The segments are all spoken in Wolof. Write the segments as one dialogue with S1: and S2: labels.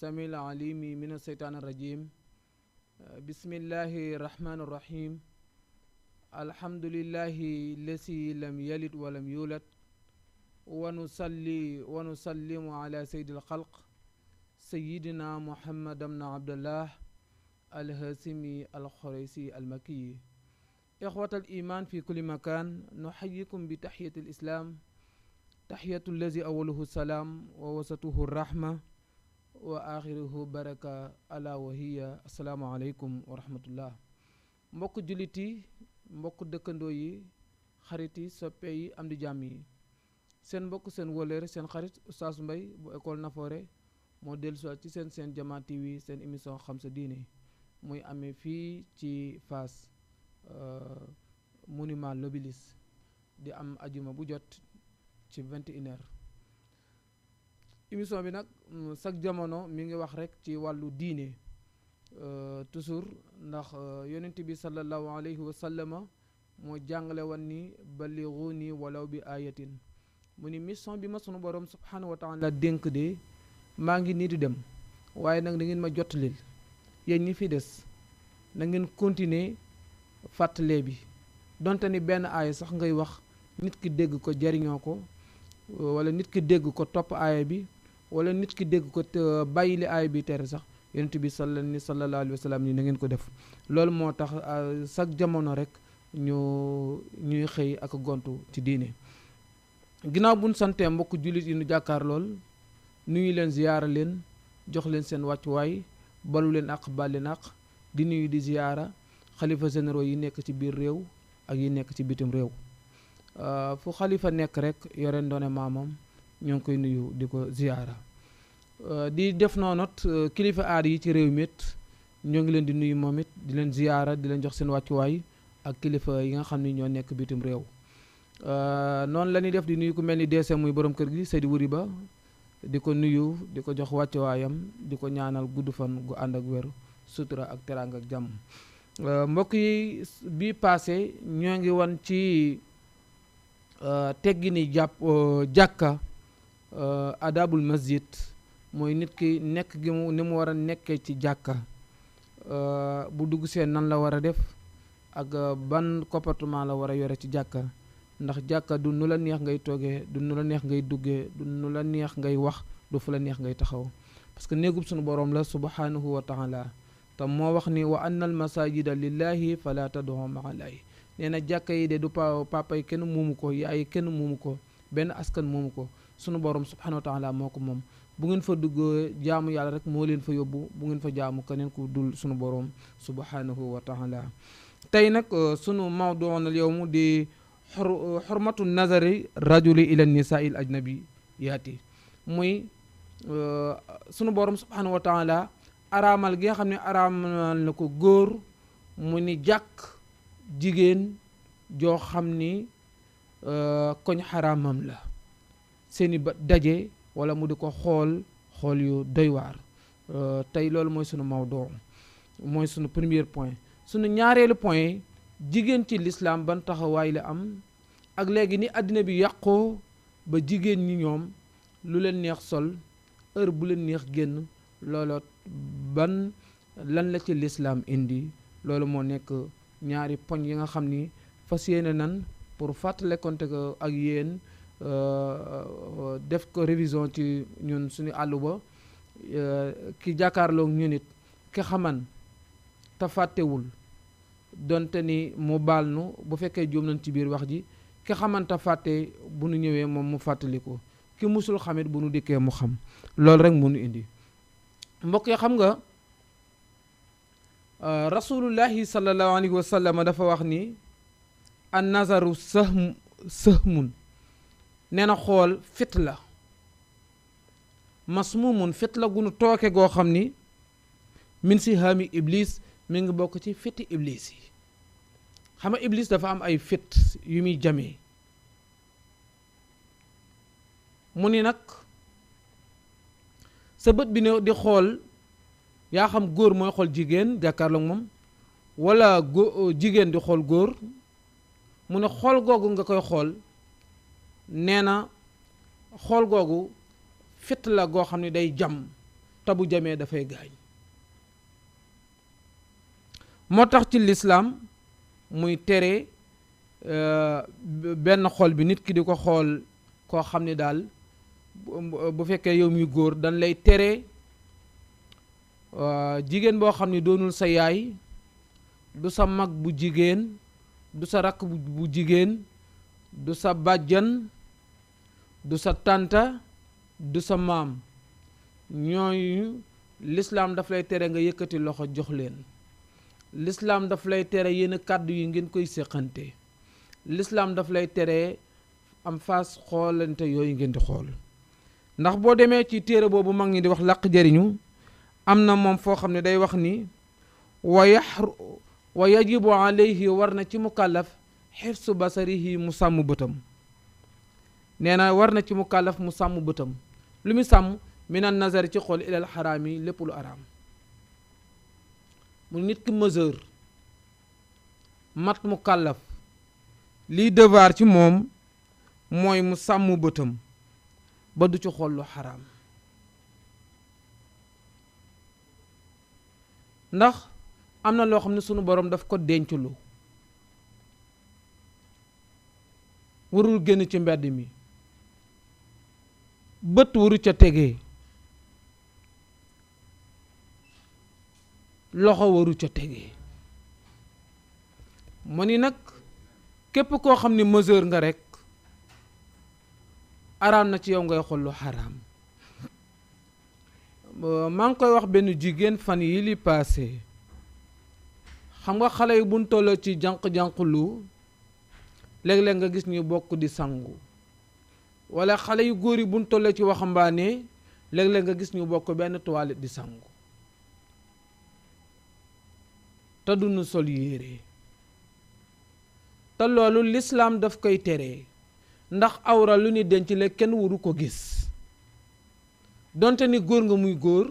S1: السميع العليم من الشيطان الرجيم بسم الله الرحمن الرحيم الحمد لله الذي لم يلد ولم يولد ونصلي ونسلم على سيد الخلق سيدنا محمد بن عبد الله الهاشمي الخريسي المكي إخوة الإيمان في كل مكان نحييكم بتحية الإسلام تحية الذي أوله السلام ووسطه الرحمة وآخره بركة ألا وهي السلام عليكم ورحمة الله mbokk jullit yi mbokk dëkkandoo yi xarit yi soppe yi am di jàmm yi seen mbokk seen wóllëre seen xarit Oustaz Mbaye bu école Nafoore moo dellusiwaat ci seen Jama TV seen émission xam sa diine muy amee fii ci Fass monument l'Obélisque di am ajuma bu jot ci 21h émission bi nag chaque jamono mi ngi wax rek ci wàllu diine toujours ndax yonent bi sallallahu alayhi wa sallama moo jàngale woon ni ballighuni walaw bi ayatin mu ni mission bi ma sunu borom subhanahu wa taala dénk de maa ngi nii di dem waaye nag da ngeen ma jottalil yéen ñi fi des na ngeen continuer fàttalee bi donte ni benn aaya sax ngay wax nit ki dégg ko jariñoo ko wala nit ki dégg ko topp aaya bi wala nit ki dégg ko bàyyili aaya bi tere sax yonent bi sallallahu alayhi wa sallam ni na ngeen ko def loolu moo tax chaque jamono rek ñuy xëy ak gontu ci diine ginnaaw buñ santee mbokk jullit yi nu jàkkaar lool nuyu leen ziyaara leen jox leen seen wàccuwaay balu leen àq baal leen àq di nuyu di ziyaara xalifa généraux yi nekk ci biir réew ak yi nekk ci bitim réew fu xalifa nekk rek yore ndoone maamam ñoo ngi koy nuyu di ko ziyaara di def noonot kilifa aada yi ci réew mi it ñoo ngi leen di nuyu moom it di leen ziyaara di leen jox seen wàccuwaay ak kilifa yi nga xam ne ñoo nekk bitim réew noonu la ñuy def di nuyu ku mel ni DC muy borom kër gi Seydi Wuri Ba di ko nuyu di ko jox wàccuwaayam di ko ñaanal gudd fan gu ànd ak wér sutura ak teraanga ak jàmm mbokk yi bi passé ñoo ngi wan ci teggi ni jàkka adabul masjid mooy nit ki nekk gi mu ni mu war a nekkee ci jàkka bu dugg seen nan la war a def ak ban comportement la war a yore ci jàkka ndax jàkka du nu la neex ngay toogee du nu la neex ngay duggee du nu la neex ngay wax du fu la neex ngay taxaw parce que néegub sunu borom la subhanahu wa taala te moo wax ni wa anna al masajida lillahi fala tad'u ma'a llahi nee na jàkka yi de du papa yi kenn moomu ko yaay kenn moomu ko benn askan moomu ko sunu borom subhanahu wa taala moo ko moom bu ngeen fa dugg jaamu yàlla rek moo leen fa yóbbu bu ngeen fa jaamu keneen ku dul sunu borom subhanahu wa taala tey nag sunu mawdu'un al yawm di xurmatu nazari rajuli ila nisaa il ajnabi yaati muy sunu borom subhanahu wa taala araamal gi nga xam ne araamal na ko góor mu ni jàkk jigéen joo xam ni koñ xaraamam la seeni ba daje wala mu di ko xool yu doy waar tey loolu mooy sunu mawdu mooy sunu premier point sunu ñaareelu point jigéen ci lislaam ban taxawaay la am ak léegi ni àddina bi yàqoo ba jigéen ñi ñoom lu leen neex sol heure bu leen neex génn looloo ban lan la ci lislaam indi loolu moo nekk ñaari poñ yi nga xam ni fas yéene nan pour fàttale konte ko ak yéen def ko révision ci ñun suñu àllu ba ki jàkkaarloo ñu nit ki xaman te fàttewul donte ni mu baal nu bu fekkee juum nañ ci biir wax ji ki xamante fàtte bu nu ñëwee moom mu fàttaliku ki musul xamit bu nu dikkee mu xam loolu rek mu nu indi mbokk yi xam nga rasulullahi sallallahu alayhi wa sallam dafa wax ni an nazaru sahmun nee na xool fit la masmumun fit la gunu tooke goo xam ni min si haami iblis mi ngi bokk ci fiti iblis yi xam nga iblis dafa am ay fit yu muy jamee mu ni nag sa bët bi ne di xool yaa xam góor mooy xool jigéen jàkkaarloog moom wala jigéen di xool góor mu ne xool googu nga koy xool nee na xool googu fit la goo xam ne day jam tabu jamee dafay gaañ. moo tax ci lislaam muy tere benn xol bi nit ki di ko xool koo xam ne daal bu fekkee yow muy góor dañ lay tere jigéen boo xam ne doonul sa yaay, du sa mag bu jigéen, du sa rakk bu jigéen, du sa bàjjan, du sa tànta, du sa maam. ñooñu lislaam daf lay tere nga yëkkati loxo jox leen. lislaam daf lay tere yenn kàddu yi ngeen koy séqante. lislaam daf lay tere am faas xoolante yooyu ngeen di xool. ndax boo demee ci téere boobu mag ñi di wax làq jariñu, am na moom foo xam ne day wax ni wa yajibu alayhi war na ci mukallaf xirsu basarihi mu sàmm bëtam. nee na war na ci mukallaf mu sàmm bëtam. lu muy sàmm minan nazar ci xool ilal xaraam yi lépp lu araam. mu nit ki mesure mat mukallaf lii devoir ci moom mooy mu sàmm bëtam ba du ci xool lu xaraam. ndax am na loo xam ne sunu borom daf ko denculu, warul génn ci mbedd mi, bët waru ca tegee, loxo waru ca tegee. mu ni nag képp koo xam ne mesure nga rekk araam na ci yow ngay xool lu xaraam. maa ngi koy wax benn jigéen fan yi li paase, xam nga xale yi buñ tolloo ci jànq lu léeg-léeg nga gis ñu bokk di sangu, walla xale yu góor yi buñ tolloo ci waxambaane léeg-léeg nga gis ñu bokk benn toilette di sangu te duñu sol yére. te loolu lislaam daf koy tere, ndax awra lu ni denc la kenn waru ko gis, donte ni góor nga muy góor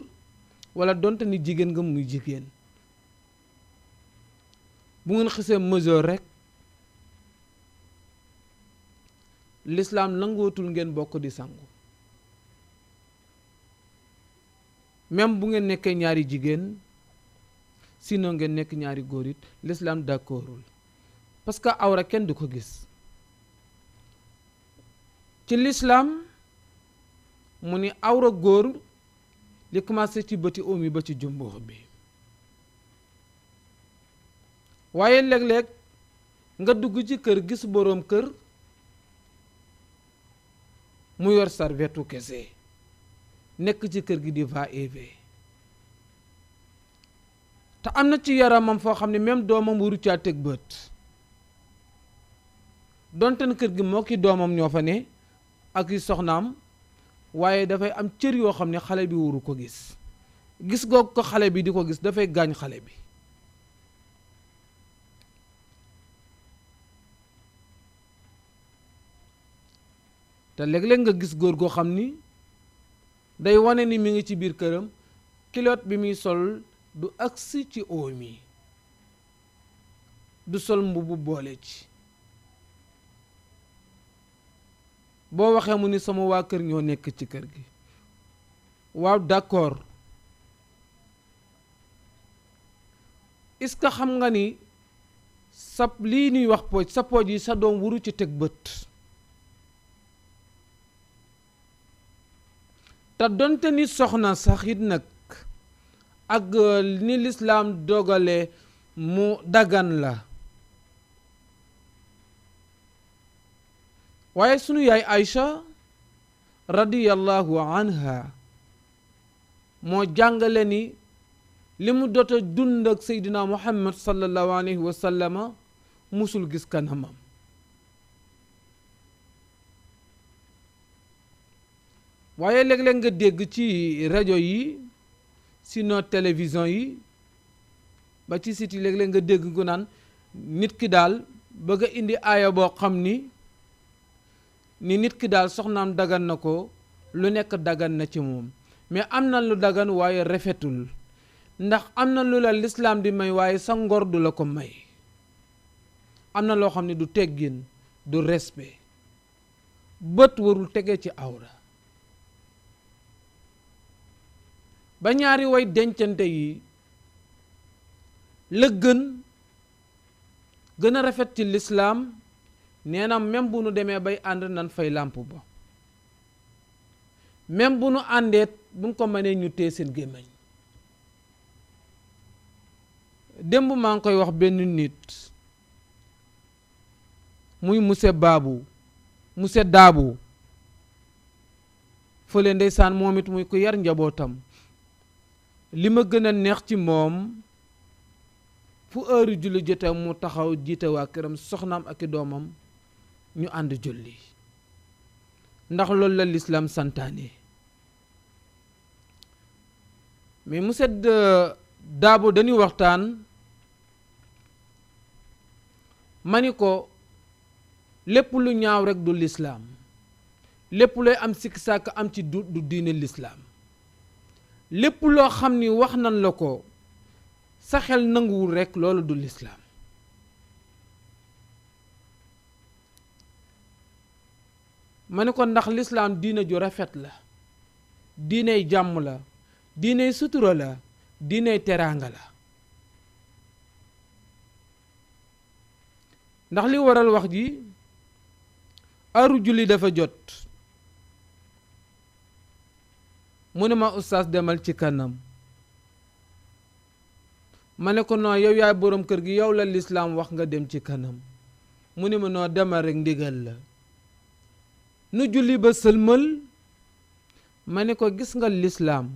S1: walla donte ni jigéen nga muy jigéen. bu ngeen xisee mesure rekk lislaam nangootul ngeen bokk di sangu. même bu ngeen nekkee ñaari jigéen, sinon ngeen nekk ñaari góor it lislaam d'accordul, parce que awra kenn du ko gis. ci lislaam mu ni awra góor li commencé ci bëti oom yi ba ci jumbox bi. waaye léeg-léeg nga dugg ci kër gis boroom kër mu yor sarvetu kese nekk ci kër gi di va et vient te am na ci yaramam foo xam ne même doomam waru caa teg bët, donte na kër gi moo ki doomam ñoo fa ne ak yi soxnaam, waaye dafay am cër yoo xam ne xale bi waru ko gis. gis goog ko xale bi di ko gis dafay gaañ xale bi. te léeg-léeg nga gis góor goo xam ni day wane ni mi ngi ci biir këram, kilote bi muy sol du agsi ci oom yi, du sol mbubu boole ci. boo waxee mu ni sama waa kër ñoo nekk ci kër gi. waaw d'accord, est-ce que xam nga ni sa lii ñuy wax pooj, sa pooj yi sa doom waru ci teg bët. te donte ni soxna sax it nag ak ni lislaam dogale mu dagan la, waaye sunu yaay Aïcha radiyallahu anha moo jàngale ni li mu doota dund ak Seydina Muhammad sallallahu alayhi wa sallama musul gis kanamam. waaye léeg-léeg nga dégg ci rajo yi, sinon télévision yi, ba ci site yi léeg-léeg nga dégg ku naan nit ki daal bëgg a indi aaya boo xam ni nit ki daal soxnaam dagan na ko, lu nekk dagan na ci moom. mais am na lu dagan waaye rafetul, ndax am na lu la lislaam di may waaye sa ngor du la ko may. am na loo xam ne du teggin, du respect. bët warul tege ci awra. ba ñaari way dencante yi la gën a rafet ci lislaam nee na même bu nu demee bay ànd nan fay làmp ba même bu nu àndeet buñ ko mënee ñu téye seen gémmiñ. démb maa ngi koy wax benn nit muy monsieur Daabu fële ndeysaan moom it muy ko yar njabootam li ma gën a neex ci moom fu heure julli jotee mu taxaw jiite waa këram soxnaam ak i doomam ñu ànd julli ndax loolu la lislaam santaane. mais monsieur Daabu dañuy waxtaan ma ni ko lépp lu ñaaw rek du lislaam lépp looy am sikki sàkk am ci du diine lislaam lépp loo xam ni wax nan la ko sa xel nanguwul rek loolu du lislaam. ma ni ko ndax lislaam diine ju rafet la diiney jàmm la diiney sutura la diiney teraanga la. ndax li waral wax ji aru julli dafa jot mu ne ma ustaas demal ci kanam ma ne ko non yow yaay boroom kër gi yow la lislaam wax nga dem ci kanam mu ne ma noo demal rek ndigal la nu julli ba sëlmal ma ne ko gis nga lislaam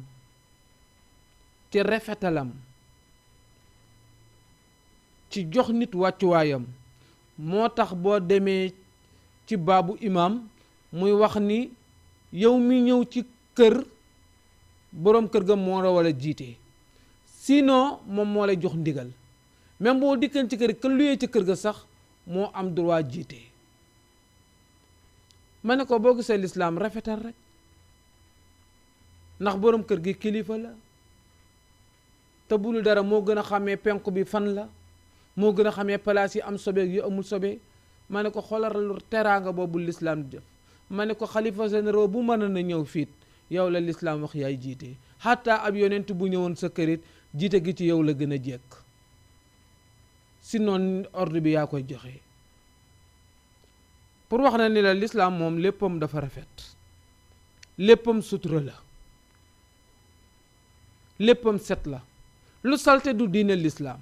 S1: ci rafetalam ci jox nit wàccuwaayam moo tax boo demee ci baabu imam muy wax ni yow mi ñëw ci kër boroom kër ga moo la war a jiite sinon moom moo lay jox ndigal même boo dikkeen ci kër kan luyee ci kër ga sax moo am droit jiite. ma ne ko boo gisee lislaam rafetal rek ndax boroom kër gi kilifa la te bulu dara moo gën a xàmmee penku bi fan la moo gën a xamee palaas yi am sobe yu amul sobe. ma ne ko xoolal teraanga boobu lislaam def ma ne ko xalifa généraux bu mën na ñëw fiit yow la lislaam wax yaay jiite xataa ab yonent bu ñëwoon sa kërit jiite gi ci yow la gën a jekk sinon ordre bi yaa koy joxe. pour wax na ni la lislaam moom léppam dafa rafet léppam sutura la léppam set la lu salte du diine lislaam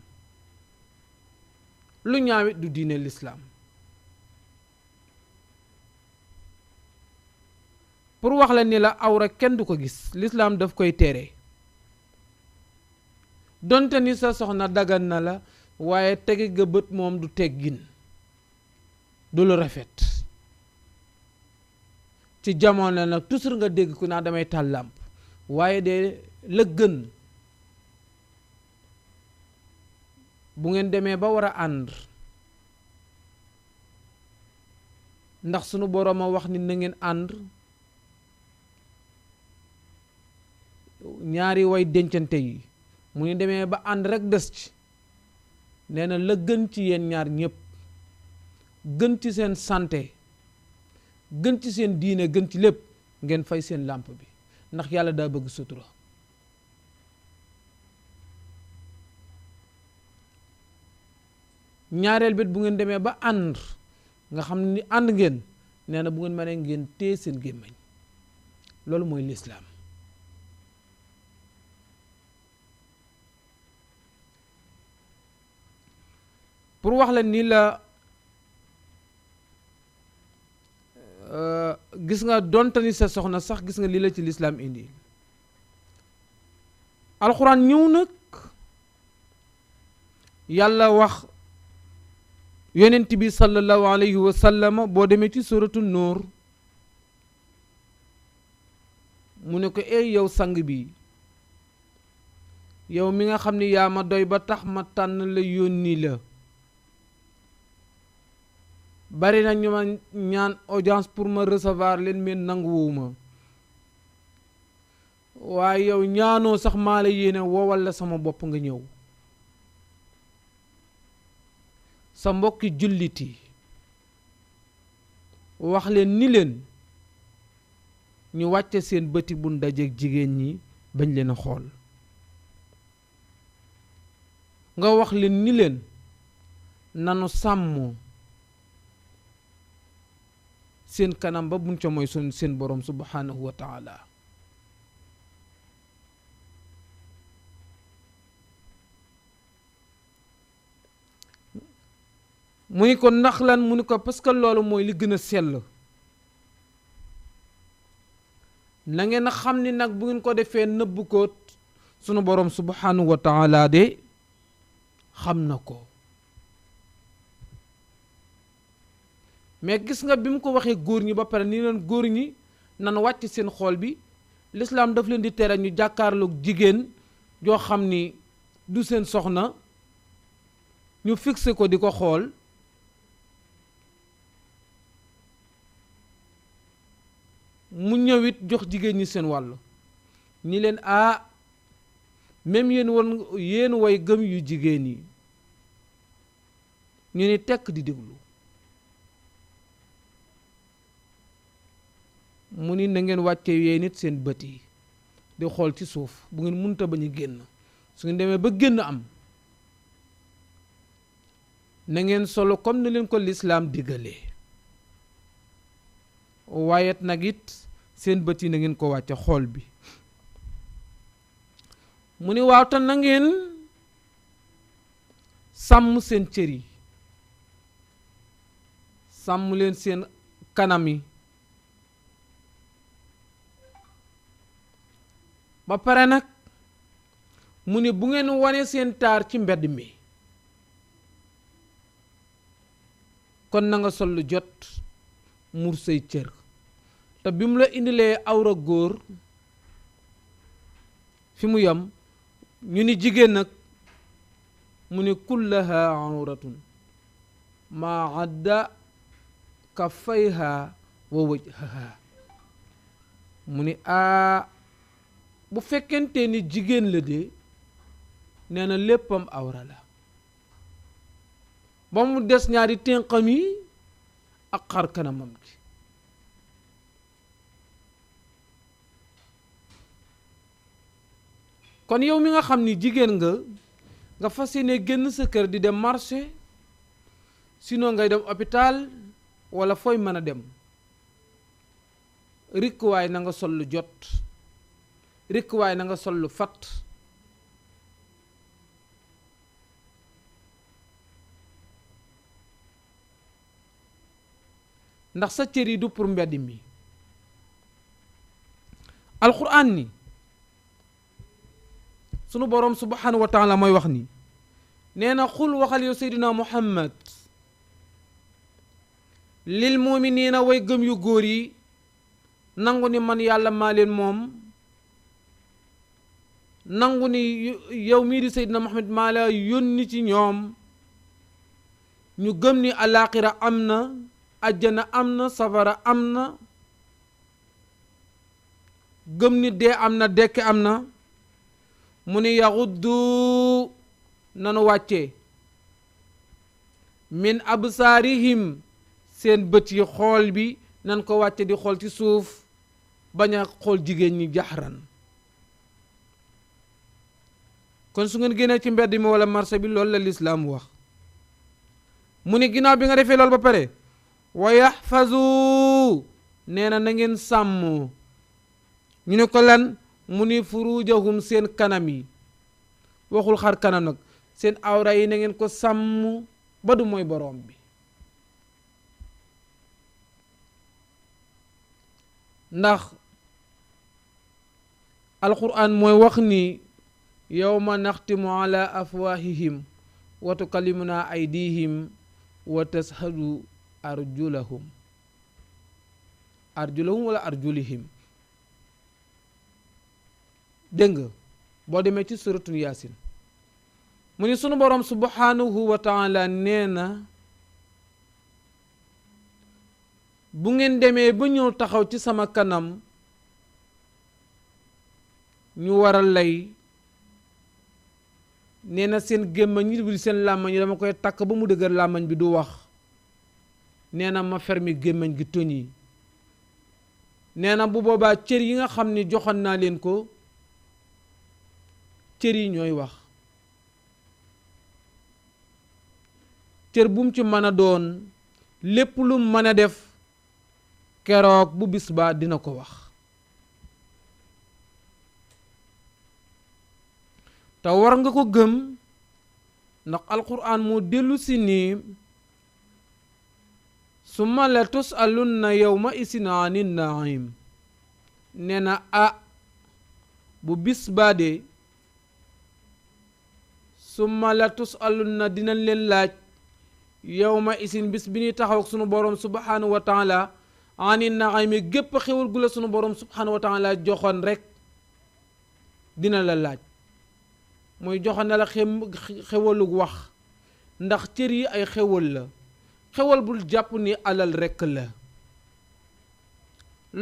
S1: lu ñaawit du diine lislaam. pour wax la ni la awra kenn du ko gis lislaam daf koy tere donte ni sa soxna dagan na la waaye tegi ga bët moom du teggin du lu rafet. ci jamono nag toujours nga dégg ku naa damay taal làmp waaye de la gën bu ngeen demee ba war a ànd ndax sunu boroom a wax ni na ngeen ànd ñaari way dencante yi mu ngi demee ba ànd rek des ci nee na la gën ci yéen ñaar ñépp gën ci seen santé gën ci seen diine gën ci lépp ngeen fay seen làmp bi ndax yàlla daa bëgg sutura. ñaareel bit bu ngeen demee ba ànd nga xam ni ànd ngeen nee na bu ngeen mënee ngeen téye seen gémmiñ loolu mooy lislaam. pour wax la ni la gis nga donte ni sa soxna sax gis nga lii la ci lislaam indi alxuraan ñëw nag yàlla wax yonent bi sallallahu alayhi wa sallam boo demee ci suratu nuur mu ne ko ey yow sang bi yow mi nga xam ni yaa ma doy ba tax ma tànn la yónni la bari na ñu ma ñaan audience pour ma recevoir leen mais nanguwuma waaye yow ñaanoo sax maa la yéene woowal la sama bopp nga ñëw sa mbokki julliti wax leen ni leen ñu wàcce seen bëti bu ndajeek jigéen ñi bañ leen a xool nga wax leen ni leen nanu sàmmoo seen kanam ba buñ ca mooy seen borom subhanahu wa taala mu ni ko ndax lan mu ni ko parce que loolu mooy li gën a sell na ngeen a xam ni nag bu ngeen ko defee nëbb ko sunu borom subhanahu wa taala de xam na ko mais gis nga bi mu ko waxee góor ñi ba pare ni leen góor ñi nan wàcc seen xool bi l'islam daf leen di tere ñu jàkkaarloog jigéen joo xam ni du seen soxna ñu fixé ko di ko xool mu ñëwit jox jigéen ñi seen wàll ñi leen même yéen way gëm yu jigéen yi ñu ni tekk di déglu mu ni na ngeen wàcce yéen it seen bët yi di xool ci suuf bu ngeen munta bañ a génn su ngeen demee ba génn am na ngeen solo comme ni leen ko lislaam diggalee waaye nag it seen bët yi na ngeen ko wàcce xool bi mu ni waaw te na ngeen sàmm seen cër yi sàmm leen seen kanam yi ba pare nag mu ni bu ngeen wane seen taar ci mbedd mi kon na nga sol lu jot mur say cër te bi mu la indilee awra góor fi mu yam ñu ni jigéen nag mu ni kullaha awratun maa adda kaffayha wa wajhaha mu ni bu fekkente ni jigéen la de nee na léppam awra la ba mu des ñaari ténqam yi ak xar kanamam gi kon yow mi nga xam ni jigéen nga fas yéene génn sa kër di dem marché sinon ngay dem hôpital wala fooy mën a dem rikk waay na nga sol lu jot rikk waay na nga sol lu fat ndax sa cër yi du pour mbedd mi alquran ni sunu boroom subhanahu wa taala mooy wax ni nee na xul waxal yow seydina muhammad lil muminina way gëm yu góor yi nangu ni man yàlla maa leen moom nangu ni yow mii di seydina muhammad maa la yónni ci ñoom ñu gëm ni alaaxira am na ajjana am na safara am na gëm ni dee am na dekk am na mu ni yaxuddu nanu wàcce min absaarihim seen bët yi xool bi nan ko wàcce di xool ci suuf bañ a xool jigéen ñi jaxran kon su ngeen génnee ci mbedd mi wala marché bi loolu la lislaam wax mu ni ginnaaw bi nga defee loolu ba pare wa yaxfazu nee na na ngeen sàmm ñu ne ko lan mu ni furujahum seen kanam yi waxul xar kanam nag seen awra yi na ngeen ko sàmm ba du mooy boroom bi ndax alquran mooy wax ni yawma naxtimu ala afwahihim wa tukallimuna aydihim wa tashhadu arjulahum wala arjulihim dégg nga boo demee ci suratul yaasin mu ni sunu boroom subhanahu wa taala nee na bu ngeen demee ba ñëw taxaw ci sama kanam ñu waral lay nee na seen gémmañ ñi bi seen làmmañ yi dama koy takk ba mu dëgër làmmañ bi du wax nee na ma fermi gémmañ gi tuñ yi nee na bu boobaa cër yi nga xam ni joxoon naa leen ko cër yi ñooy wax. cër bu mu ci mën a doon lépp lu mën a def keroog bu bis ba dina ko wax. te war nga ko gëm ndax alquran moo dellu si nii summa la tusalunna yawma isin anin naim. nee na bu bis baa de summa la tusalunna dinañ leen laaj yawma isin bis bi ñuy taxaw ak sunu borom subhanahu wa taala anin naimi gépp xewal gu la sunu borom subhanahu wa taala joxoon rek dina la laaj. mooy joxoon na la xewalu wax ndax cër yi ay xewal la. xewal bul jàpp ni alal rekk la.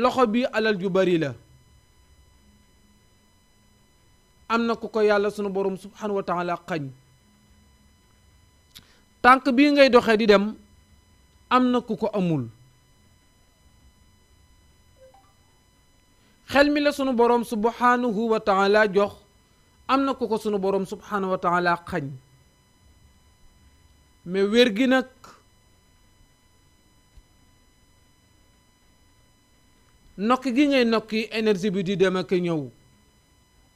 S1: loxo bi alal ju bari la. am na ku ko yàlla sunu borom subhanahu wa taala xañ. tànk bii ngay doxee di dem am na ku ko amul. xel mi la sunu borom subhanahu wa taala jox am na ku ko sunu borom subhanahu wa taala xañ. mais wér gi nag nokki gi ngay nokki énergie bi di dem ak ñëw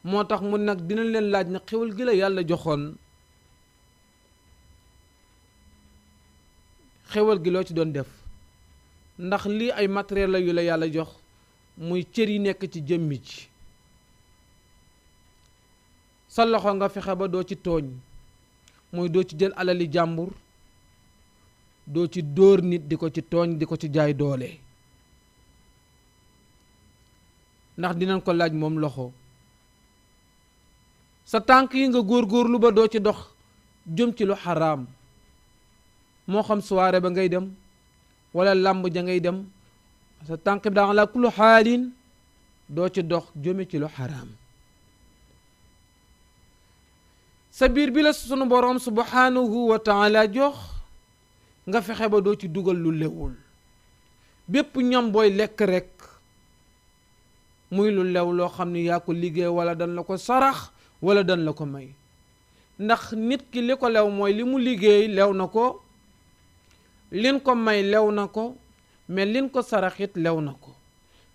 S1: moo tax mun nag dina leen laaj na xewal gi la yàlla joxoon xewal gi loo ci doon def. ndax lii ay matériel la yu la yàlla jox muy cër yi nekk ci jëmmi ci sa loxo nga fexe ba doo ci tooñ mooy doo ci jël alali jàmbur doo ci dóor nit di ko ci tooñ di ko ci jaay doole. ndax dinañ ko laaj moom loxo. sa tànk yi nga góorgóorlu ba doo ci dox jëm ci lu xaraam moo xam soirée ba ngay dem wala làmb ja ngay dem sa tànk bi daa la kullu xaalin doo ci dox jëme ci lu xaraam. sa biir bi la sunu boroom subhanahu wa taala jox nga fexe ba doo ci dugal lu lewul. bépp ñam booy lekk rek muy lu lew loo xam ni yaa ko liggéey wala dañ la ko sarax wala dañ la ko may. ndax nit ki li ko lew mooy li mu liggéey lew na ko, lin ko may lew na ko, mais lin ko saraxit lew na ko.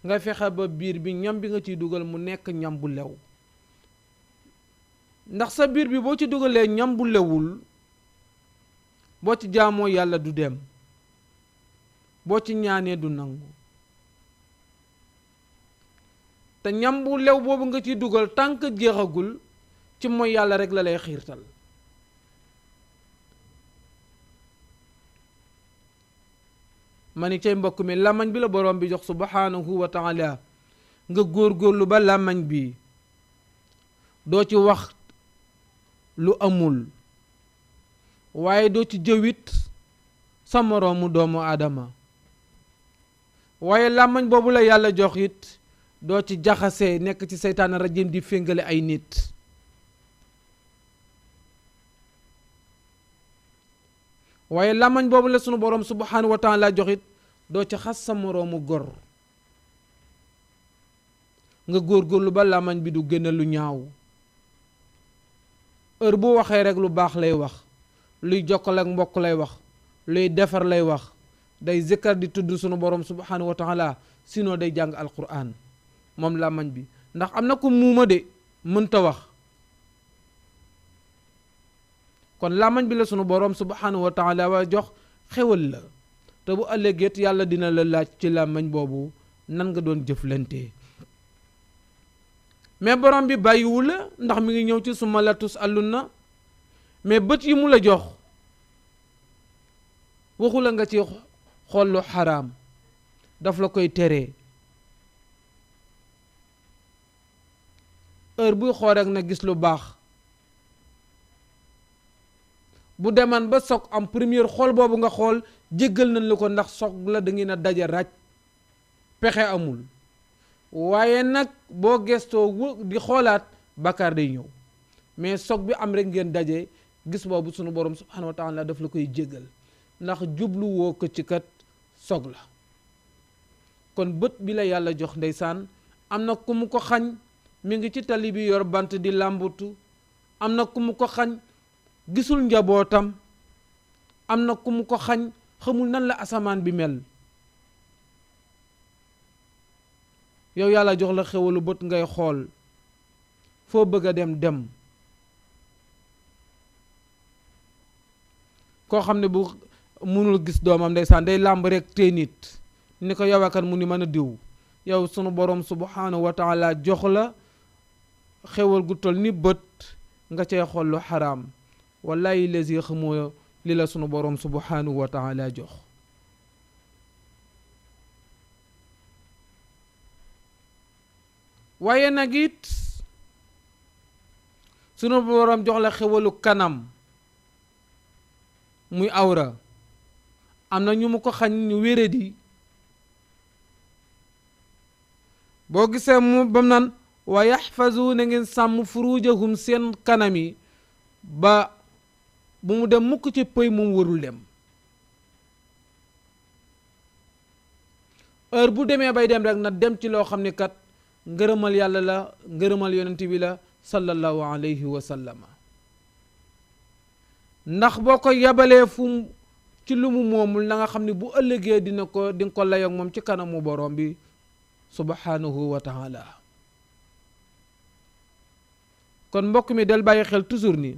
S1: nga fexe ba biir bi ñam bi nga ciy dugal mu nekk ñam bu lew. ndax sa biir bi boo ci dugalee ñam bu lewul boo ci jaamoo yàlla du dem, boo ci ñaanee du nangu. te ñam bu lew boobu nga ciy dugal tànk jeexagul ci mooy yàlla rek la lay xiirtal. ma ni cay mbokk mi làmmañ bi la borom bi jox subhanahu wa taala nga góorgóorlu ba làmmañ bi doo ci wax lu amul, waaye doo ci jëwit sa moroomu doomu aadama. waaye làmmañ boobu la yàlla jox it doo ci jaxasee nekk ci seytaane rajim di féngale ay nit. waaye làmmañ boobu la sunu borom subhanahu wa taala jox it doo ci xas sa moroomu gor. nga góorgóorlu ba làmmañ bi du génn lu ñaaw. heure bu waxee rek lu baax lay wax, luy jokkal ak mbokk lay wax, luy defar lay wax, day zikkar di tudd sunu borom subhanahu wa taala, sinon day jàng alquran moom làmmañ bi. ndax am na ko muuma de mënta wax. kon làmmañ bi la sunu borom subhanahu wa taala wa jox xewal la, te bu ëllëgeet yàlla dina la laaj ci làmmañ boobu nan nga doon jëflante. mais borom bi bàyyiwu la, ndax mi ngi ñëw ci summa la tusalunna. mais bët yi mu la jox waxu la nga ci xool lu xaraam, daf la koy teree. heure buy xool rek na gis lu baax. bu deman ba soog am première xool boobu nga xool jéggal nañ la ko, ndax soog la da ngeen a daje raj, pexe amul. waaye nag boo gestoo di xoolaat bàkkaar day ñëw. mais soog bi am rek ngeen daje, gis boobu sunu borom subhanahu wa taala daf la koy jéggal, ndax jublu woo ko ci kat soog la. kon bët bi la yàlla jox ndeysaan am na ku mu ko xañ, mi ngi ci tali bi yor bant di làmbutu am na ku mu ko xañ gisul njabootam, am na ku mu ko xañ xamul nan la asamaan bi mel. yow yàlla jox la xewalu bët ngay xool foo bëgg a dem dem. koo xam ne bu mënul gis doomam ndeysaan day làmb rek tey nit ni ko yow akan mu ni mën a diw. yow sunu borom subhanahu wa taala jox la xewal gu tol ni bët nga cay xool lu xaraam. wallahi lazi xamoo li la sunu borom subhanahu wa taala jox. waaye nag it sunu borom jox la xewalu kanam muy awra. am na ñu mu ko xañ ñu wéradi. boo gisee mu bam naan wa yaxfazu na ngeen sàmm furujahum seen kanam yi ba bu mu dem mukk ci pëy mu warul dem. heure bu demee bay dem rek na dem ci loo xam ne kat ngërëmal yàlla la, ngërëmal yonent bi la sallallahu alayhi wa sallama. ndax boo ko yabalee fu ci lu mu moomul na nga xam ne bu ëllëgee di nga ko layoog moom ci kanamu borom bi subhanahu wa taala. kon mbokk mi del bàyyi xel toujours ni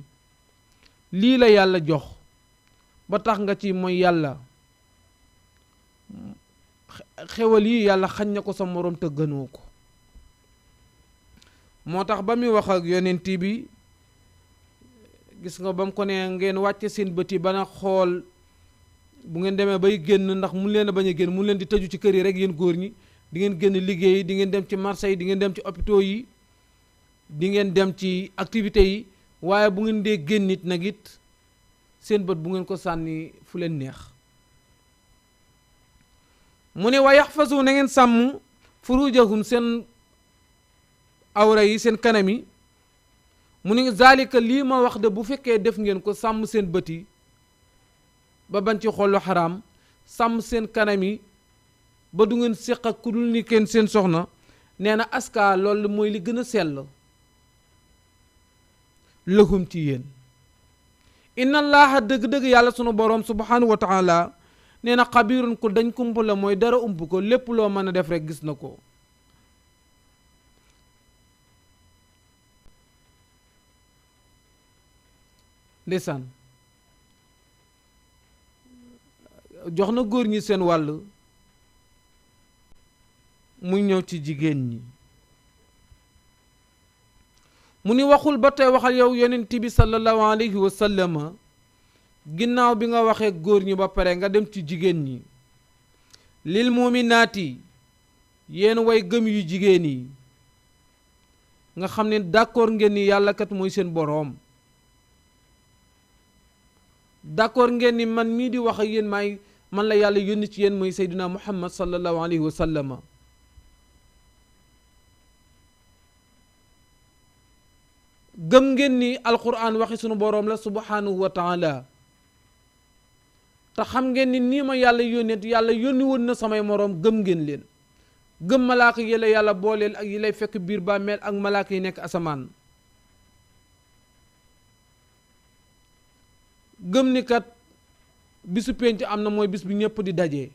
S1: lii la yàlla jox ba tax nga ci mooy yàlla, xewal yi yàlla xañ na ko sa morom te gënoo ko. moo tax ba muy wax ak yonent bi gis nga ba mu ko ne ngeen wàcce seen bët yi bana xool bu ngeen demee bay génn, ndax mun leen a bañ a génn, mun leen di tëju ci kër yi rek yéen góor ñi. di ngeen génn liggéey, di ngeen dem ci marché yi, di ngeen dem ci hôpitaux yi, di ngeen dem ci activités yi. waaye bu ngeen dee génn nit nag it seen bët bu ngeen ko sànni fu leen neex. mu ne wa yaxfasu na ngeen sàmm furujahum seen awra yi, seen kanam yi. mu ne zalika lii ma wax de bu fekkee def ngeen ko, sàmm seen bët yi ba bañ ci xool lu xaraam, sàmm seen kanam yi ba du ngeen séq ak ku dul ni kenn seen soxna. nee na aska loolu mooy li gën a sell lahum ci yéen. inna allaha dëgg-dëgg yàlla sunu borom subhanahu wa taala nee na xabirun ku dañ kump la, mooy dara ump ko, lépp loo mën a def rek gis na ko. ndeysaan jox na góor ñi seen wàll, muy ñëw ci jigéen ñi. mu ni waxul ba tey waxal yow yonent bi sallallahu alayhi wa sallam ginnaaw bi nga waxee góor ñi ba pare nga dem ci jigéen ñi. lil muminaati yéen way gëm yu jigéen yi nga xam ne d'accord ngeen ni yàlla kat mooy seen boroom. d'accord ngeen ni man mii di wax ak yéen man la yàlla yónni ci yéen mooy Seydina Muhammad sallallahu alayhi wa sallam. gëm ngeen ni alquran waxi sunu boroom la subhanahu wa taala. te xam ngeen ni nii ma yàlla yónni woon na samay moroom, gëm ngeen leen. gëm malaaka yi la yàlla booleel ak yi lay fekk biir bàmmeel ak malaaka yi nekk asamaan. gëm ni kat bisu penc am na, mooy bis bi ñëpp di daje.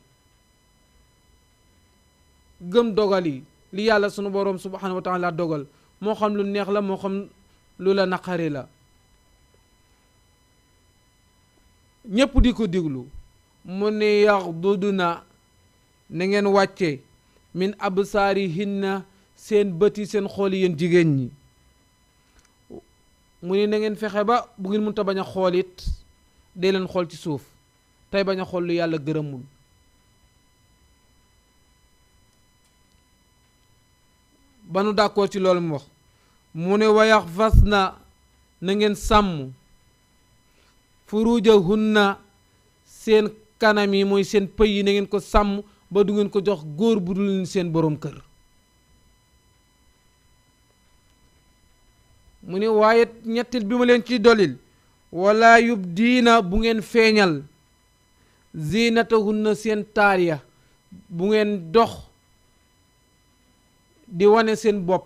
S1: gëm dogal yi li yàlla sunu boroom subhanahu wa taala dogal, moo xam lu neex la moo xam lu la naqari la. ñëpp di ko diglu. mu ne yaxduduna na ngeen wàcce min absaarihinna seen bëti seen xool yéen jigéen ñi. mu ne na ngeen fexe ba bu ngeen mënta bañ a xool it dee leen xool ci suuf, tey bañ a xool lu yàlla gërëmul. ba nu d'accord ci loolu mu wax. mu ne wa yaxfasna na ngeen sàmm furujahunna seen kanam yi, mooy seen pëy yi, na ngeen ko sàmm ba du ngeen ko jox góor bu dul seen boroom kër. mu ne waaye ñettil bi ma leen ci dolil, wala yubdiina bu ngeen feeñal zinatahunna seen taar ya, bu ngeen dox di wane seen bopp.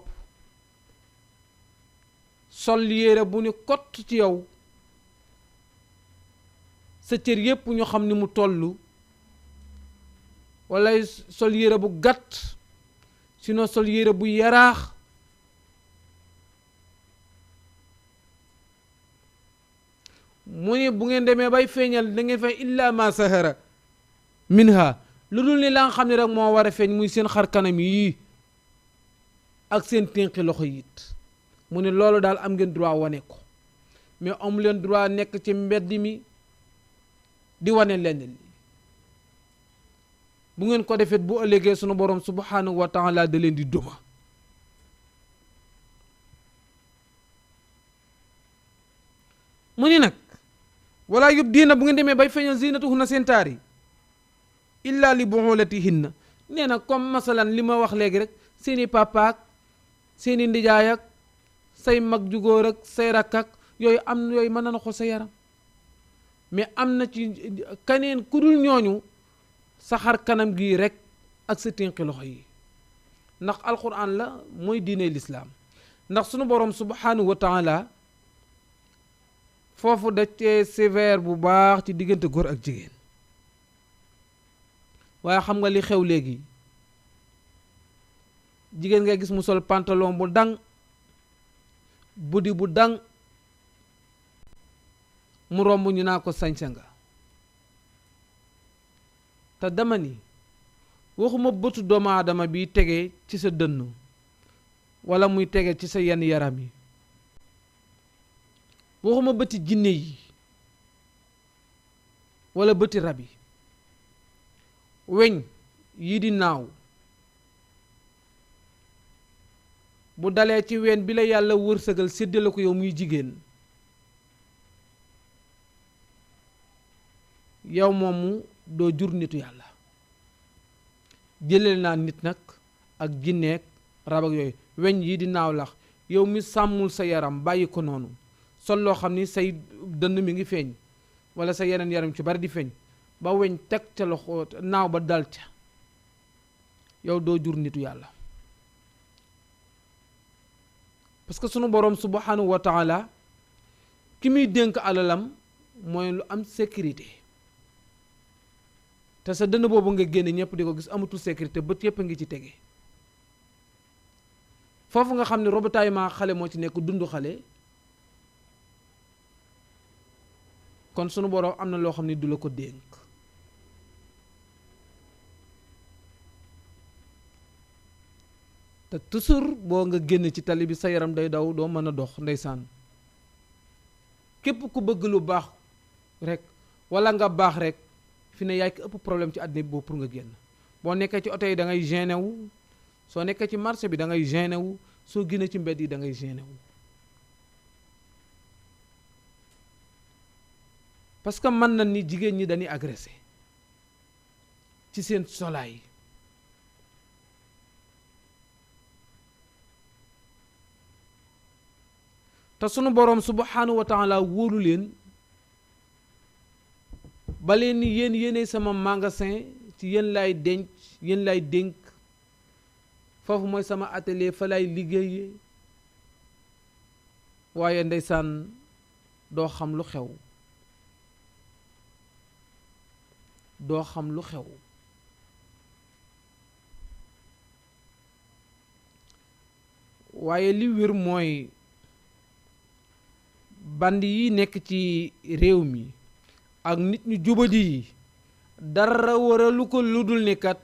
S1: sol yére bu ni kott ci yow sa cër yépp ñu xam ni mu tollu wala sol yére bu gàtt sinon sol yére bu yaraax mu ni bu ngeen demee bay feeñal da ngeen fay illa ma sahara minha lu dul ni la nga xam ne rek moo war a feeñ muy seen xar kanam yii ak seen ténqi loxo yit mu ne loolu daal am ngeen droit wane ko mais amu leen droit nekk ci mbedd mi di wane lenn li bu ngeen ko defet bu ëllëgee sunu borom subhanahu wa taala da leen di duma mu ni nag wala yubdiina bu ngeen demee bay feeñal zinatuhunna seen taar yi illa li buulatihinna nee na comme masalan li ma wax léegi rek seeni papaak seeni ndijaay ak say mag ju góor ak say rakk ak yooyu am yooyu mën na ko sa yaram mais am na ci kaneen ku dul ñooñu sa xar kanam gii rek ak sa ténqi loxo yi ndax alquran la mooy diine lislaam ndax sunu borom subhanahu wa taala foofu da cee sévère bu baax ci diggante góor ak jigéen waaye xam nga li xew léegi jigéen ngay gis mu sol pantalon bu dang buddi bu dang mu romb ñu naa ko sañse nga te dama ni waxuma bëtu doomu aadama bi tege ci sa dënn wala muy tege ci sa yenn yaram yi waxuma bëti jinne yi wala bëti rab yi weñ yi di naaw bu dalee ci ween bi la yàlla wërsëgal séddale ko yow muy jigéen yow moomu doo jur nitu yàlla jëleel naa nit nag ak jinneek rab ak yooyu weñ yi di naaw lax yow mi sàmmul sa yaram bàyyi ko noonu sol loo xam ni say dënn mi ngi feeñ wala sa yeneen yaram ci bari di feeñ ba weñ teg ca loxo naaw ba dal ca yow doo jur nitu yàlla parce que sunu boroom subhanahu wa taala ki muy dénk alalam mooy lu am sécurité te sa dënn boobu nga génne ñëpp di ko gis amatul sécurité bët yëpp a ngi ci tege foofu nga xam ne ravitaillement xale moo ci nekk dund xale kon sunu boroom am na loo xam ne du la ko dénk te toujours boo nga génn ci tali bi sa yaram day daw doo mën a dox ndeysaan képp ku bëgg lu baax rek wala nga baax rek fi ne yaay ki ëpp problème ci àddina bi boobu pour nga génn boo nekkee ci oto yi da ngay gêné wu soo nekkee ci marché bi da ngay gêné wu soo génnee ci mbedd yi da ngay gêné wu parce que mën na ni jigéen ñi dañuy agressé ci seen solaay te sunu boroom subhanahu wa taala wóolu leen ba leen ni yéenay sama magasin ci yéen laay denc yéen laay dénk foofu mooy sama atelier fa laay liggéeyee waaye ndeysaan doo xam lu xew doo xam lu xew waaye li wér mooy band yi nekk ci réew mi ak nit ñu jubadi yi dara waralu ko lu dul ni kat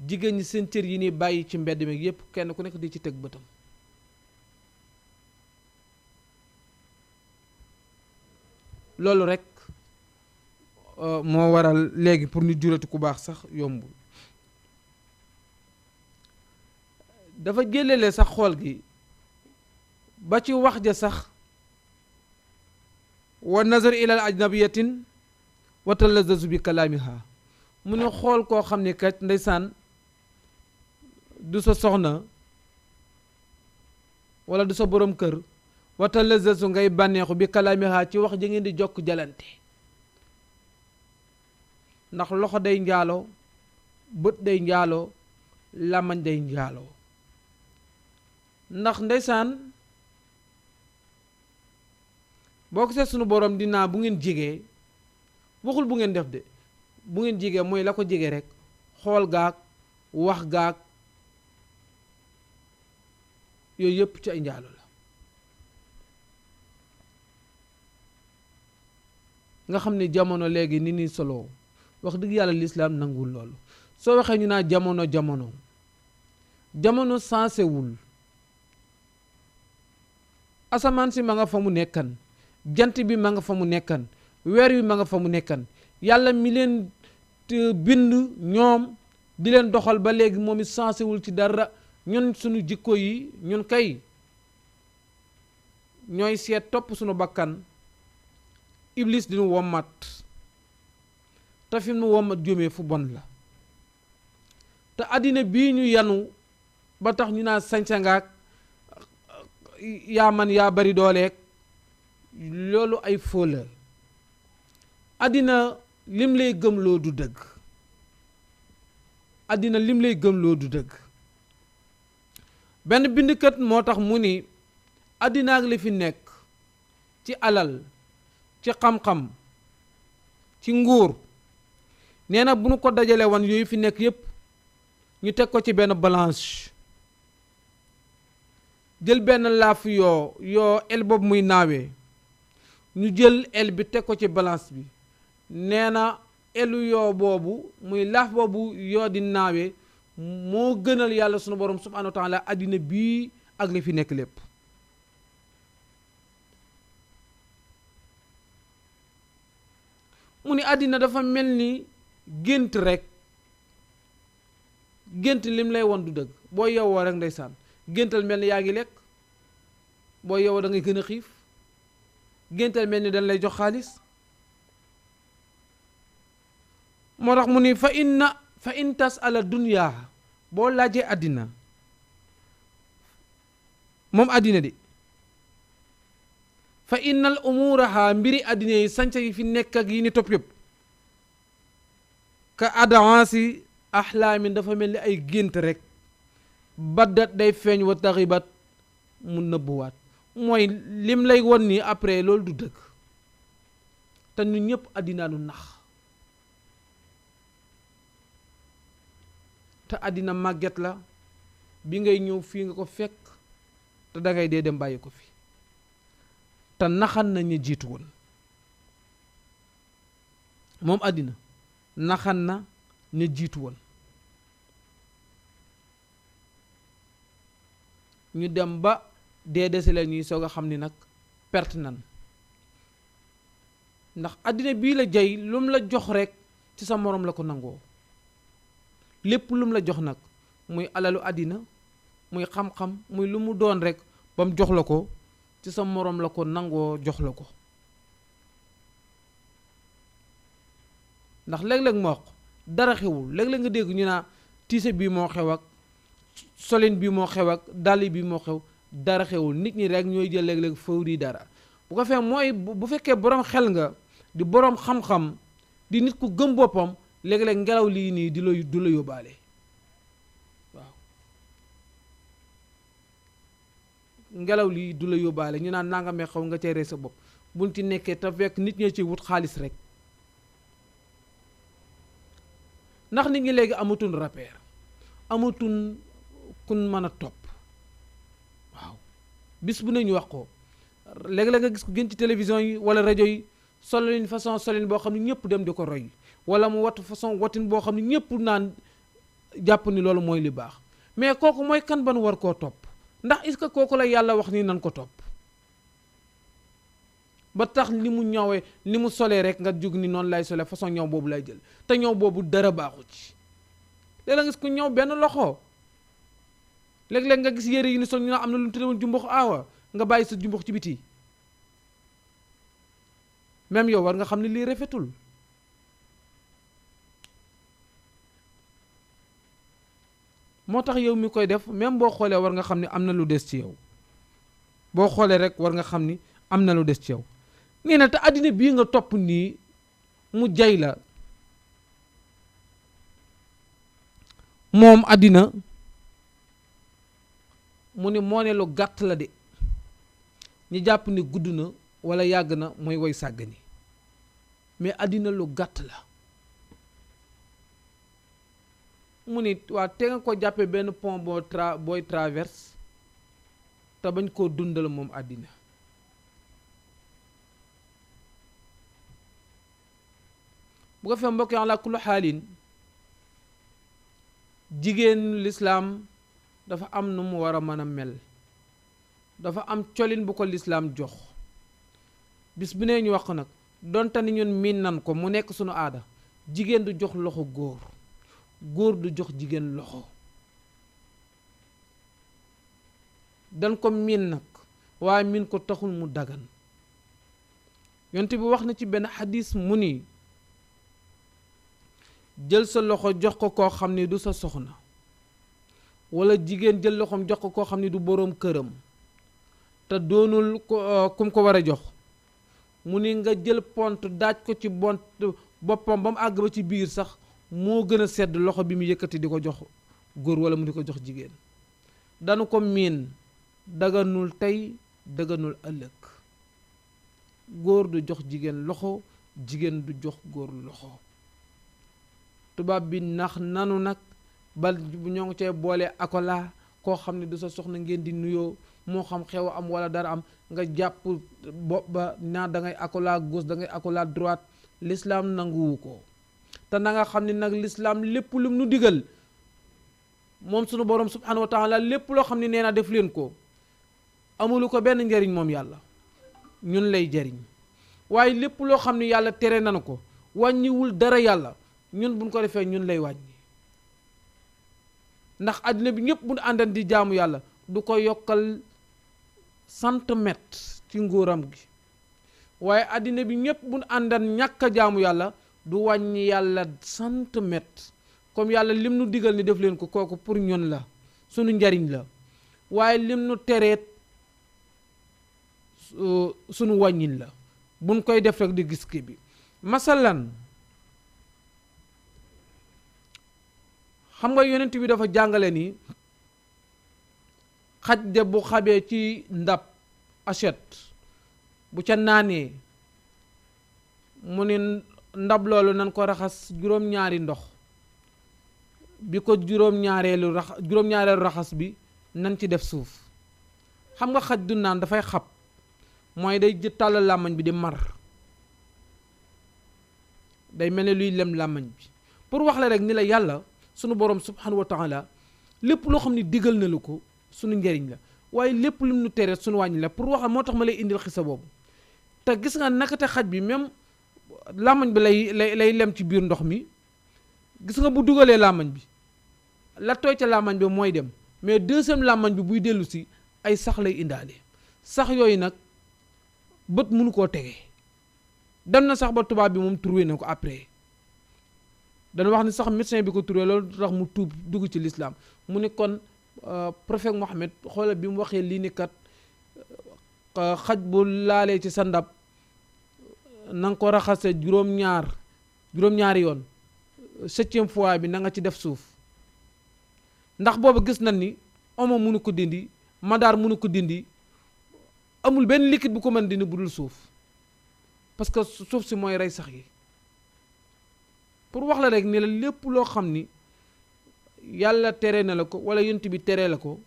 S1: jigéen ñi seen cër yi ni bàyyi ci mbedd mi yépp kenn ku nekk di ci teg bëtam loolu rek moo waral léegi pour ñu jurati ku baax sax yombul dafa jëlale sax xool gi ba ci wax ja sax wa nazar ila ajnabiyatin wa talazazu bi kalaamiha mu ne xool koo xam ne kat ndeysaan du sa soxna wala du sa borom kër wa talazazu ngay bànneexu bi kalaamiha ci wax ja ngeen di jokk jalante ndax loxo day njaaloo bët day njaaloo làmmañ day njaaloo ndax ndeysaan boo ko seet sunu borom dinaa bu ngeen jigee waxul bu ngeen def de bu ngeen jigee mooy la ko jigee rek xool gaag wax gaag yooyu yëpp ci ay njaalo la nga xam ne jamono léegi ni ni solo wax dëgg yàlla lislaam nanguwul loolu soo waxee ñu naa jamono sansewul asamaan si ma nga fa mu nekkan jant bi ma nga fa mu nekkan weer wi ma nga fa mu nekkan yàlla mi leen bind ñoom di leen doxal ba léegi moom it sansewul ci dara ñun suñu jikko yi ñun kay ñooy seet topp suñu bakkan iblis dinu wommat te fi mu wommat jóomee fu bon la te àddina bii ñu yanu ba tax ñu naa sañsangaak yaa man yaa bari dooleek loolu ay foo la àddina lim lay gëmloo du dëgg àddina lim lay gëmloo du dëgg benn bindkat moo tax mu ni àddina ak li fi nekk ci alal ci xam-xam ci nguur nee na bu nu ko dajale woon yooyu fi nekk yépp ñu teg ko ci benn balance jël benn laaf yoo el boobu muy naawee ñu jël el bi teg ko ci balance bi nee na elu yoo boobu muy laaf boobu yoo di naawee moo gënal yàlla sunu borom subhanahu wa taala àddina bii ak li fi nekk lépp mu ni àddina dafa mel ni gént rek gént lim lay won du dëgg boo yewwoo rek ndeysaan géntal mel ni yaa ngi lekk boo yewwoo da ngay gën a xiif géntal mel ni dañ lay jox xaalis moo tax mu ni fa in tasala dunya boo laajee àddina moom àddina di fa innal umuraha mbiri àddina yi sanca yi fi nekk ak yi ni topp yëpp ka adaansi axlaamin dafa mel ni ay gént rek baddat day feeñ wa taxibat mu nëbbuwaat mooy lim lay won nii après loolu du dëgg te ñun ñëpp àddinaa nu nax te àddina màgget la bi ngay ñëw fii nga ko fekk te dangay dee dem bàyyi ko fi te naxan na ñu jiitu woon moom àddina naxan na ñu jiitu woon ñu dem ba dee dese la ñuy soog a xam ni nag perte nan ndax àddina bii la jay lum la jox rek ci sa moroom la ko nangoo lépp lum la jox nag muy alalu àddina muy xam-xam muy lu mu doon rek ba mu jox la ko ci sa moroom la ko nangoo jox la ko ndax léeg-léeg moo wax dara xewul léeg-léeg nga dégg ñu naa tiise bii moo xew ak solin bii moo xew ak dàll bii moo xew dara xewul nit ñi rek ñooy jël léeg-léeg faw di dara bu ko fee mooy bu fekkee boroom xel nga di boroom xam-xam di nit ku gëm boppam léeg-léeg ngelaw lii nii du la yóbbaale waaw ngelaw lii du la yóbbaale ñu naan nangamee xaw nga cay rey sa bopp buñ ci nekkee te fekk nit ñi ci wut xaalis rek ndax nit ñi léegi amatuñ repère amatuñ kun mën a topp waaw bis bu ne ñu wax ko léeg-léeg nga gis ko gën ci télévision yi wala rajo yi solin façon solin boo xam ne ñëpp dem di ko roy wala mu wat façon watin boo xam ne ñëpp naan jàpp ni loolu mooy li baax mais kooku mooy kan ban war koo topp ndax est-ce que kooku la yàlla wax ni nan ko topp ba tax ni mu ñawee ni mu solee rek nga jug ni noonu lay solee façon ñaw boobu lay jël te ñaw boobu dara baaxu ci léeg-léeg nga gis ko ñaw benn loxo léeg-léeg nga gis yére yi ni sol ñu am na lu ñu tuddewoon jumbux aawa nga bàyyi sa jumbux ci biti même yow war nga xam ne lii rafetul moo tax yow mi koy def même boo xoolee war nga xam ni am na lu des ci yow boo xoolee rek war nga xam ni am na lu des ci yow nee na te àddina bii nga topp nii mu jay la moom àddina mu ni moo ne lu gàtt la de ñu jàpp ni gudd na wala yàgg na mooy way sàggani mais àddina lu gàtt la mu ni waa te nga ko jàppe benn pont booy traverse te bañ koo dundal moom àddina bu ko fee mbokk yi ala kullu xaalin jigéen lislaam dafa am nu mu war a mën a mel dafa am colin bu ko lislaam jox bis bu nee ñu wax ko nag donte ni ñun miin nan ko mu nekk sunu aada jigéen du jox loxo góor góor du jox jigéen loxo dan ko miin nag waaye miin ko taxul mu dagan yonte bi wax na ci benn xadis mu ni jël sa loxo jox ko koo xam ni du sa soxna wala jigéen jël loxoom jox ko koo xam ni du boroom këram te doonul kum ko war a jox mu ni nga jël pont daaj ko ci boppam ba mu àgg ba ci biir sax moo gën a sedd loxo bi mu yëkkati di ko jox góor wala mu di ko jox jigéen danu ko miin daganul tey daganul ëllëg góor du jox jigéen loxo jigéen du jox góor loxo tubaab bi nax nanu nag bal ñoo ngi cee boole akola koo xam ne du sa soxna ngeen di nuyoo moo xam xew am wala dara am nga jàpp bopp ba naa da ngay akola gauche da ngay akola droite l'islam nanguwu ko te na nga xam ne nag l'islam lépp lum nu digal moom sunu borom subhanahu wa taala lépp loo xam ne nee na def leen ko amulu ko benn njariñ moom yàlla ñun lay jariñ waaye lépp loo xam ne yàlla tere nanu ko wàññiwul dara yàlla ñun buñ ko defee ñun lay wàññi ndax àddina bi ñëpp buñ àndan di jaamu yàlla du ko yokkal centimètre ci nguuram gi waaye àddina bi ñëpp buñ àndan ñàkk a jaamu yàlla du wàññi yàlla centimètre comme yàlla lim nu digal ni def leen ko kooku pour ñun la sunu njariñ la waaye lim nu tereet sunu wàññin la buñ koy def rek di gis ki bi masalan xam nga yonent bi dafa jàngale ni xaj de bu xabee ci ndab assiette bu ca naanee mu ni ndab loolu nan ko raxas juróom-ñaari ndox bi ko juróom-ñaareelu raxas bi nan ci def suuf xam nga xaj du naan dafay xab mooy day tàllal làmmañ bi di mar day mel ne luy lem làmmañ bi pour wax la rek ni la yàlla sunu borom subhanahu wa taala lépp loo xam ne digal na la ko sunu njariñ la waaye lépp lu nu tere sunu wàññi la pour wax moo tax ma lay indil xisa boobu te gis nga nakate xaj bi même làmmañ bi lay lem ci biir ndox mi gis nga bu dugalee làmmañ bi la tooy ca làmmañ bi mooy dem mais deuxième làmmañ bi buy dellu si ay sax lay indaale sax yooyu nag bët mënu koo tege dem na sax ba tubaab bi moom trouvé na ko après dana wax ni sax médecin bi ko trouvé loolu tax mu tuub dugg ci l'islam mu ni kon prophète Mohammed xoolal bi mu waxee lii ni kat xaj bu laalee ci sa ndab na nga ko raxase juróom-ñaari yoon 7e fois bi na nga ci def suuf ndax boobu gis nañ ni omo mënu ko dindi madaar mënu ko dindi amul benn liquide bu ko mën dindi bu dul suuf parce que suuf si mooy rey sax yi pour wax la rek ni la lépp loo xam ni yàlla tere na la ko wala yonent bi tere la ko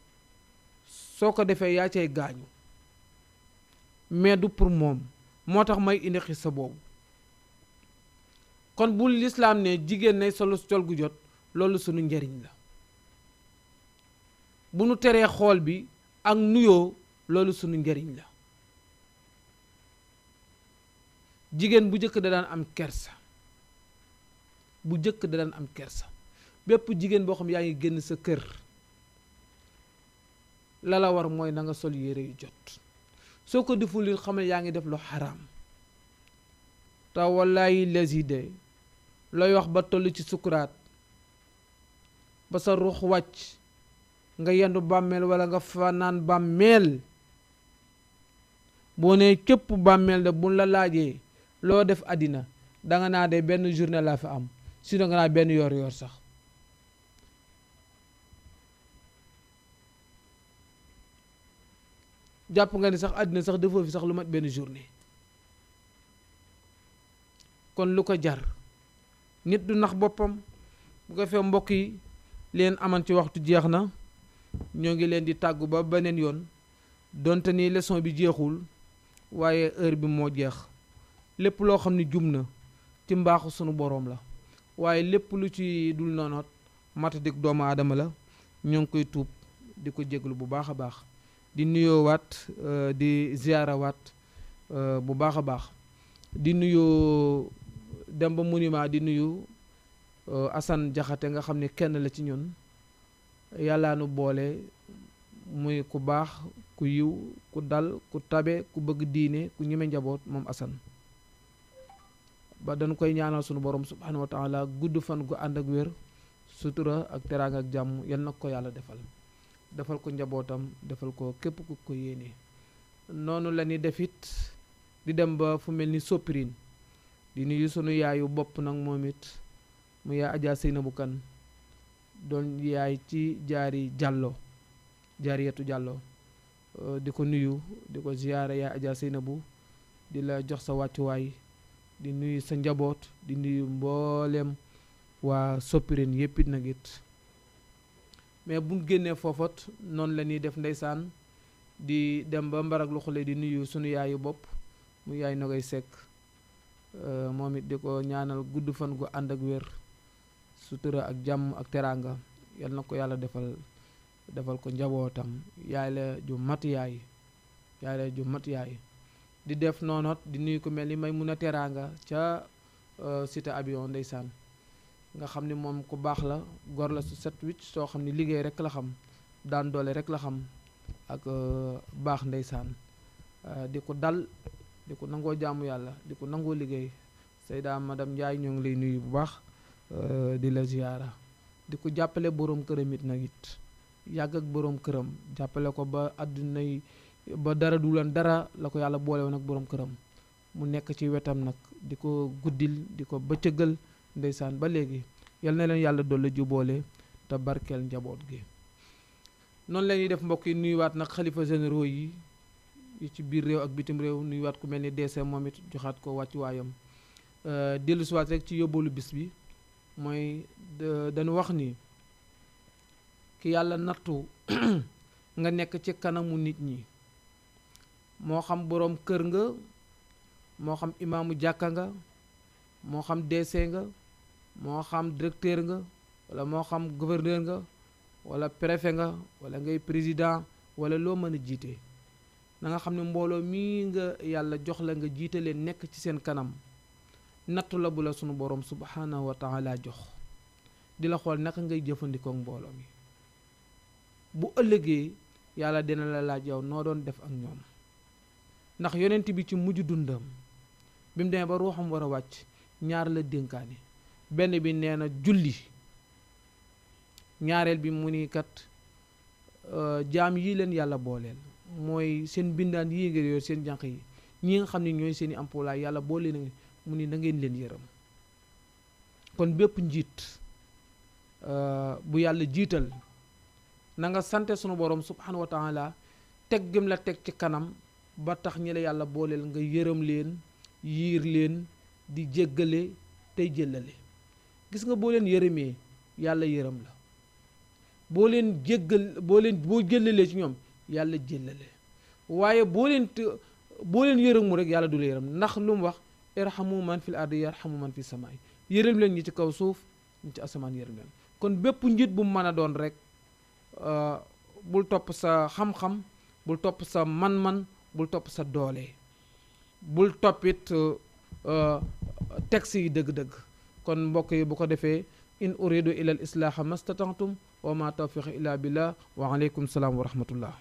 S1: soo ko defee yaa cay gaañu mais du pour moom moo tax may indi xissa boobu kon bu lislaam ne jigéen nay solo col gu jot loolu sunu njariñ la bu nu teree xool bi ak nuyoo loolu sunu njariñ la jigéen bu jëkk da daan am kersa bépp jigéen boo xam yaa ngi génn sa kër la la war mooy na nga sol yére yu jot soo ko deful li xamal yaa ngi def lu xaraam te wallaahi lesi de looy wax ba toll ci sukuraat ba sa ruux wàcc nga yendu bàmmeel wala nga fanaan bàmmeel boo nee képp bàmmeel de buñ la laajee loo def àddina danga naa de benn journée laa fi am si danga naa benn yor sax jàpp nga ni sax àddina sax defoo fi sax lu mat benn journée kon lu ko jar nit du nax boppam. bu ko fee mbokk yi leen aman ci waxtu jeex na ñoo ngi leen di tàggu ba beneen yoon donte ni leçon bi jeexul waaye heure bi moo jeex lépp loo xam ne jum na ci mbaaxu sunu boroom la waaye lépp lu ci dul noonoot matadik doomu aadama la ñoo ngi koy tuub di ko jéglu bu baax a baax di nuyoo waat di ziyaara waat bu baax a baax di nuyoo dem ba monument di nuyu Assane Jaxate nga xam ne kenn la ci ñun yàllaa nu boole muy ku baax ku yiw ku dal ku tabe ku bëgg diine ku ñeme njaboot moom Assane ba dañu koy ñaanal sunu borom subhanahu wa taala gudd fan gu ànd ak wér sutura ak teraanga ak jàmm yal na ko yàlla defal ko njabootam defal ko képp ku ko yéene noonu la ni defit di dem ba fu mel ni Soppirin di nuyu sunu yaayu bopp nag moom it mu yaay Adja Seynabou Kane doon yaay ci jaariyatu Jàllo di ko nuyu di ko ziyaara yaay Adja Seynabou di la jox sa wàccuwaay di nuyu sa njaboot di nuyu mboolem waa Soppirin yépp it nag it mais buñ génnee foofat noonu la ñuy def ndeysaan di dem ba mbarak lu xule di nuyu sunu yaayu bopp mu yaay Nogay Sekk moom it di ko ñaanal gudd fan gu ànd ak wér sutura ak jàmm ak teraanga yal na ko yàlla defal ko njabootam yaay la ju mat yaay di def noonot di nuyu ko mel ni may mun a teraanga ca cité avion ndeysaan nga xam ni moom ku baax la gor la su set wicc soo xam ni liggéey rek la xam daan doole rek la xam ak baax ndeysaan di ko dal di ko nangoo jaamu yàlla di ko nangoo liggéey Seyda madame Ndiaye ñoo ngi lay nuyu bu baax di la ziyaara di ko jàppale boroom këram it nag it yàgg ak boroom këram jàppale ko ba àdduna yi ba dara du leen dara la ko yàlla boole woon ak boroom këram mu nekk ci wetam nag di ko guddil di ko bëccëgal ndeysaan ba léegi yal na leen yàlla dolli juboole te barkeel njaboot gi noonu la ñuy def mbokk yi nuyuwaat nag xalifa généraux yi ci biir réew ak bitim réew nuyuwaat ku mel ni DC moom it joxaat ko wàccu waayam dellu siwaat rek ci yóbbalu bis bi mooy dañu wax ni ki yàlla nattu nga nekk ci kanamu nit ñi moo xam boroom kër nga moo xam imaamu jàkka nga moo xam DC nga moo xam directeur nga wala moo xam gouverneur nga wala préfet nga wala ngay président wala loo mën a jiite na nga xam ne mbooloo mii nga yàlla jox la nga jiite leen nekk ci seen kanam nattu la bu la sunu borom subhanahu wa taala jox di la xool naka ngay jëfandikoo mbooloo mi bu ëllëgee yàlla dina la laaj yow noo doon def ak ñoom ndax yonent bi ci mujj dundam bi mu demee ba ruuxam war a wàcc ñaar la dénkaane benn bi nee na julli ñaareel bi mu ni kat jaam yii leen yàlla booleel mooy seen bindaan yii nga yor seen jànq yi ñi nga xam ne ñooy seeni employé yàlla boole na mu ni na ngeen leen yërëm kon bépp njiit bu yàlla jiital na nga sante sunu borom subhanahu wa taala teg gëm la teg ci kanam ba tax ñi la yàlla booleel nga yërëm leen yiir leen di jéggale tey jëllale gis nga boo leen yërëmee yàlla yërëm la boo leen boo jëllalee ci ñoom yàlla jëllale waaye boo leen yërëmu rek yàlla du la yërëm ndax lu mu wax irhamu man fil ardi yarhamu man fi samaay yërëm leen ñi ci kaw suuf ñi ci asamaan yërëm leen kon bépp njiit bu mu mën a doon rek bul topp sa xam-xam bul topp sa man-man bul topp sa doole bul toppit texte yi dëgg-dëgg kon mbokk yi bu ko defee in uridu ila al islaaha mastata'tum wa ma tawfiqi illa billah wa aleykum salaam wa rahmatullah